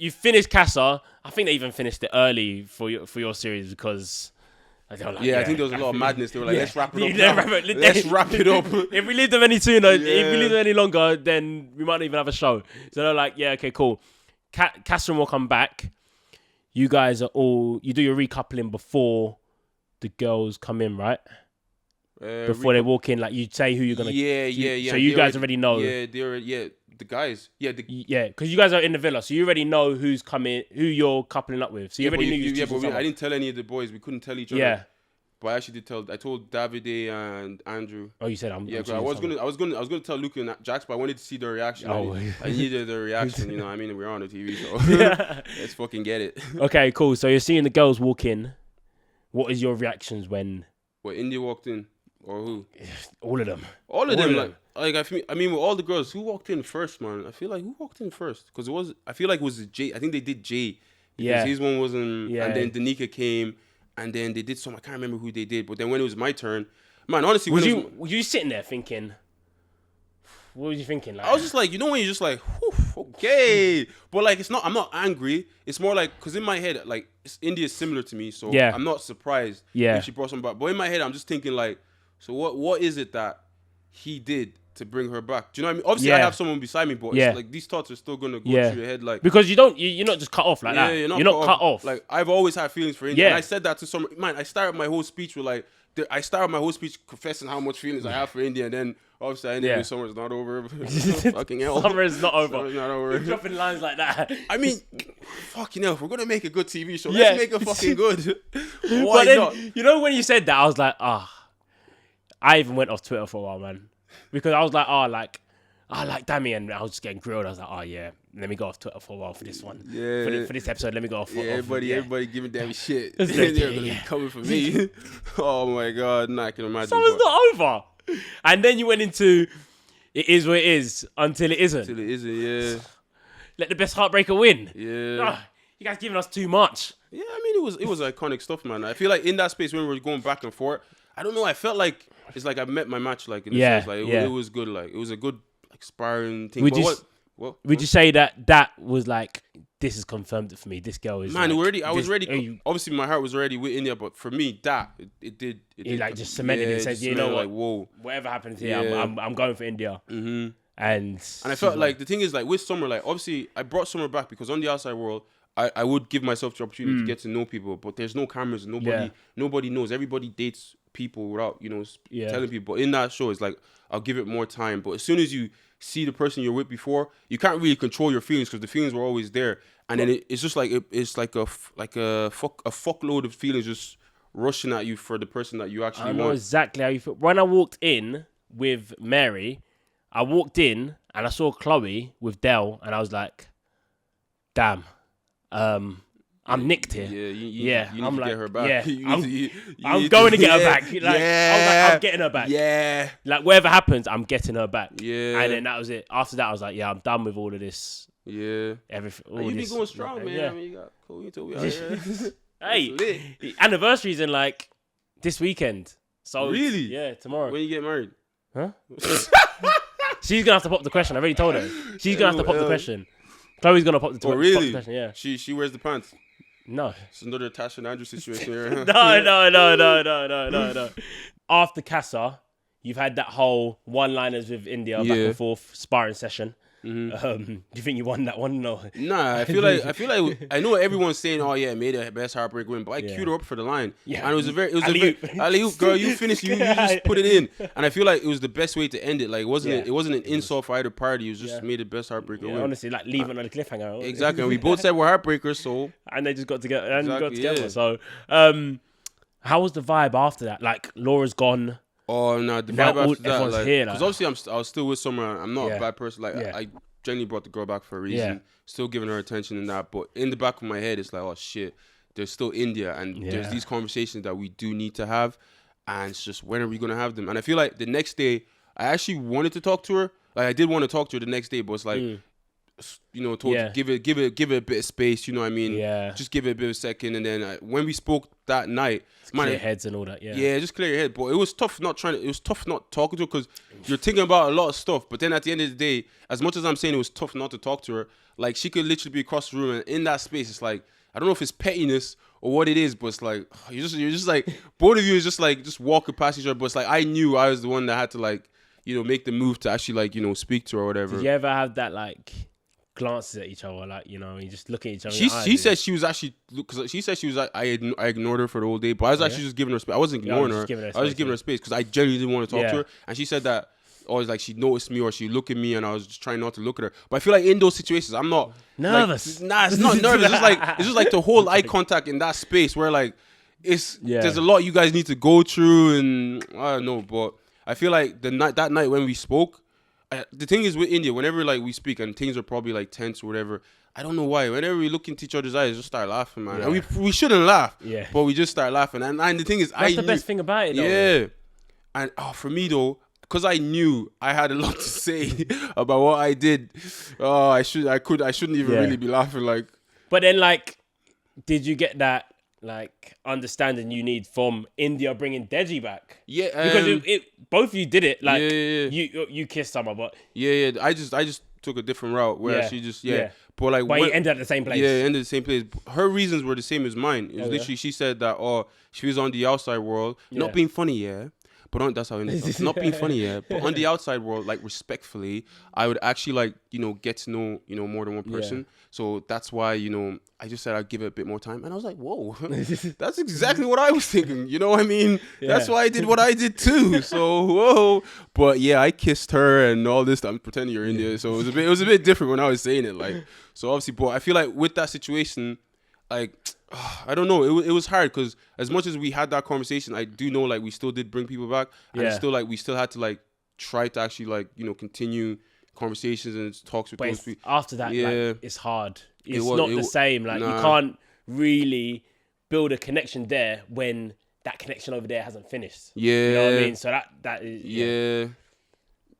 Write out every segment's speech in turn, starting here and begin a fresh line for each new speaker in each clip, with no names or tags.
you finished CASA. I think they even finished it early for your series because. I think
there was a lot of madness. They were like, let's wrap it up. Let's wrap it up.
If we leave them any sooner, if we leave them any longer, then we might not even have a show. So they're like, yeah, okay, cool. Catherine will come back. You guys you do your recoupling before the girls come in, right? Before they walk in, like you say who you're gonna.
Yeah.
So you guys already know.
Yeah, the guys.
Because you guys are in the villa, so you already know who's coming, who you're coupling up with. So you already knew.
I didn't tell any of the boys. We couldn't tell each other. Yeah. But I actually did tell. I told Davide and Andrew.
Oh, you said
I was gonna tell Luke and Jax, but I wanted to see their reaction. I needed their reaction. You know, I mean, we're on the TV, so let's fucking get it.
Okay, cool. So you're seeing the girls walk in. What is your reactions when?
When India walked in, or who?
All of them.
All of them. I mean, with all the girls, who walked in first, man? I feel like who walked in first? Because I feel like it was Jay. I think they did Jay. Because his one wasn't. Yeah. And then Danica came. And then they did some, I can't remember who they did. But then when it was my turn, man, honestly.
Were you sitting there thinking, what were you thinking? Like,
I was just like, when you're just like, okay. But like, I'm not angry. It's more like, because in my head, like, India is similar to me. So I'm not surprised when she brought some back. But in my head, I'm just thinking like, so what is it that he did to bring her back? Do you know what I mean? Obviously, I have someone beside me, but it's like these thoughts are still gonna go through your head, like
because you're not just cut off like that. You're not cut off.
Like I've always had feelings for India. And I said that to some man. I started my whole speech with like confessing how much feelings I have for India, and then obviously I ended with summer's not over. Fucking hell,
summer is not over.
Summer's not over.
You're dropping lines like that.
I mean, fucking hell, if we're gonna make a good TV show, let's make it fucking good.
Why not? You know when you said that, I was like, I even went off Twitter for a while, man. Because I was like, I like Dami, and I was just getting grilled. I was like, let me go off Twitter for a while for this one. Yeah. For this episode, let me go off.
Everybody giving Dami shit. They're going to be coming for me. Oh my God. Nah, I can imagine.
Summer's not over. And then you went into, it is what it is, until it isn't.
Until it isn't, yeah.
Let the best heartbreaker win.
Yeah.
You guys giving us too much.
Yeah, I mean, it was iconic stuff, man. I feel like in that space when we were going back and forth, I don't know, I felt like it's like I met my match, like in a sense. Like it was good, like it was a good like sparring thing.
Would you say that was like, this is confirmed it for me? This girl is
man. I was ready. Obviously, my heart was already with India, but for me, it did
like just cemented it. Said, you know what?
Like, whoa,
whatever happens here, I'm going for India.
Mm-hmm.
And
I felt like the thing is like with Summer, like obviously I brought Summer back because on the outside world, I would give myself the opportunity to get to know people, but there's no cameras, nobody knows. Everybody dates people without telling people. But in that show, it's like I'll give it more time. But as soon as you see the person you're with before, you can't really control your feelings because the feelings were always there. And then it's just like it's like a fuckload of feelings just rushing at you for the person that you actually want. I know
exactly how you feel. When I walked in with Mary, I walked in and I saw Chloe with Dell, and I was like, damn. I'm nicked here.
Yeah, you need to get her back.
Yeah, I'm going to get her back. Like, I was like, I'm getting her back.
Yeah.
Like, whatever happens, I'm getting her back.
Yeah.
And then that was it. After that, I was like, I'm done with all of this.
Yeah.
Everything.
You've been going strong, man.
Yeah.
I mean, you got cool. You told me out here.
Hey, the anniversary's in like this weekend. So
really?
Yeah, tomorrow.
When you get married?
Huh? She's gonna have to pop the question. I already told her. She's gonna have to pop the question. Chloe's gonna pop the question.
Really?
Pop the question, yeah.
She wears the pants.
No.
It's another Tasha and Andrew situation here.
No. After CASA, you've had that whole one-liners with India back and forth sparring session. Mm-hmm. Do you think you won that one? No.
Nah, I feel like I know everyone's saying, "Oh yeah, made a best heartbreak win," but I queued her up for the line. Yeah, and it was a very alley-oop, girl. You finished, you just put it in, and I feel like it was the best way to end it. Like it wasn't an insult for either party. It was just made the best heartbreaker win.
Honestly, like leaving on a cliffhanger.
Exactly, and we both said we're heartbreakers, so
and they just got together. So, how was the vibe after that? Like Laura's gone.
Oh no, the vibe after that, like,
here,
because obviously I was still with Summer. I'm not a bad person. Like I genuinely brought the girl back for a reason. Still giving her attention and that, but in the back of my head, it's like, oh shit, there's still India, and there's these conversations that we do need to have, and it's just when are we gonna have them? And I feel like the next day, I actually wanted to talk to her. Like I did want to talk to her the next day, but it's like. Give it a bit of space, you know what I mean?
Yeah.
Just give it a bit of a second, and then when we spoke that night,
clear heads and all that.
Yeah, just clear your head. But it was tough not talking to her because you're thinking about a lot of stuff. But then at the end of the day, as much as I'm saying it was tough not to talk to her, like she could literally be across the room, and in that space, it's like I don't know if it's pettiness or what it is, but it's like you're just like both of you is just like just walking past each other. But it's like I knew I was the one that had to like make the move to actually like speak to her or whatever.
Did you ever have that like glances at each other, like you just look at each other?
She said she was actually because she said she was like I ignored her for the whole day, but I was actually just giving her space. I wasn't ignoring her. I was just giving her space because I genuinely didn't want to talk to her, and she said that. Or like she noticed me, or she looked at me, and I was just trying not to look at her. But I feel like in those situations, I'm not
nervous.
Like, it's not nervous. It's just like to hold eye contact in that space where like there's a lot you guys need to go through, and I don't know. But I feel like that night when we spoke, the thing is with India, whenever like we speak and things are probably like tense or whatever, I don't know why. Whenever we look into each other's eyes, just start laughing, man. And we shouldn't laugh, but we just start laughing. And the thing is,
that's the best thing about it, though.
Yeah. And for me though, because I knew I had a lot to say about what I did, I shouldn't even really be laughing. Like,
but then like, did you get that like understanding you need from India bringing Deji back?
Yeah,
because both of you did it. Like, you kissed someone, but
I just took a different route where she just but like,
but you ended at the same place.
Yeah, ended the same place. Her reasons were the same as mine. It was literally she said that she was on the outside world, not being funny, but that's how it is. Not being funny, but on the outside world, like respectfully, I would actually like get to know more than one person. So that's why I just said I'd give it a bit more time, and I was like, whoa, that's exactly what I was thinking. You know what I mean? That's why I did what I did too. So whoa, but yeah, I kissed her and all this. I'm pretending you're India, so it was a bit different when I was saying it. Like, so obviously, but I feel like with that situation, like. I don't know. It was hard because as much as we had that conversation, I do know like we still did bring people back, and it's still like we still had to like try to actually like continue conversations and talks with those people.
After that, like, it's hard. It's not the same. Like you can't really build a connection there when that connection over there hasn't finished. Yeah, you know what I mean. So that is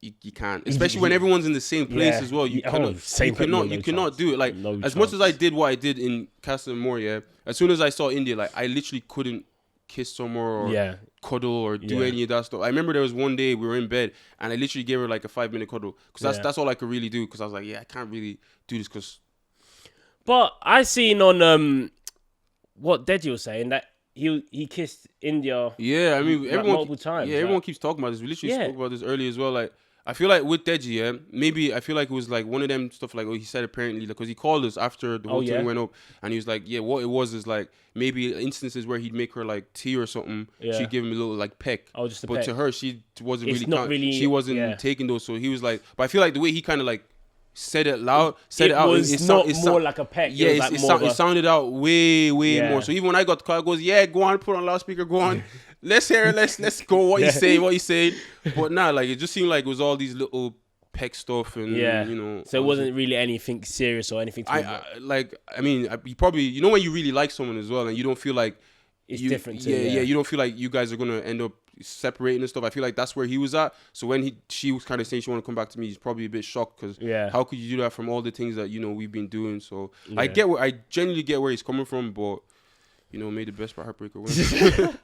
You can't, especially when everyone's in the same place as well. You cannot do it. Like as much as I did what I did in CASA and AMOR, as soon as I saw India, like I literally couldn't kiss someone or cuddle or do any of that stuff. I remember there was one day we were in bed and I literally gave her like a 5-minute cuddle because that's all I could really do because I was like, I can't really do this because.
But I seen on what Deji was saying that he kissed India.
Yeah, I mean everyone
multiple times.
Yeah, everyone keeps talking about this. We literally spoke about this earlier as well. Like. I feel like with Deji, maybe I feel like it was like one of them stuff like, he said apparently, because he called us after the whole thing went up, and he was like, what it was is like maybe instances where he'd make her like tea or something, she'd give him a little like peck.
Oh, just a
peck. But to her, she wasn't
she
wasn't taking those, so he was like, but I feel like the way he kind of like said it loud, it
was more like a peck.
Yeah, it sounded out way more. So even when I got the call, it goes, go on, put on loudspeaker, go on. Let's hear it. Let's go. What you say? But like it just seemed like it was all these little peck stuff and
So it wasn't really anything serious or anything.
I mean, you probably when you really like someone as well and you don't feel like
it's different.
You don't feel like you guys are gonna end up separating and stuff. I feel like that's where he was at. So when she was kind of saying she want to come back to me, he's probably a bit shocked because how could you do that from all the things that we've been doing? So I genuinely get where he's coming from, but. May the best part heartbreaker win.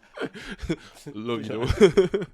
Love you, though.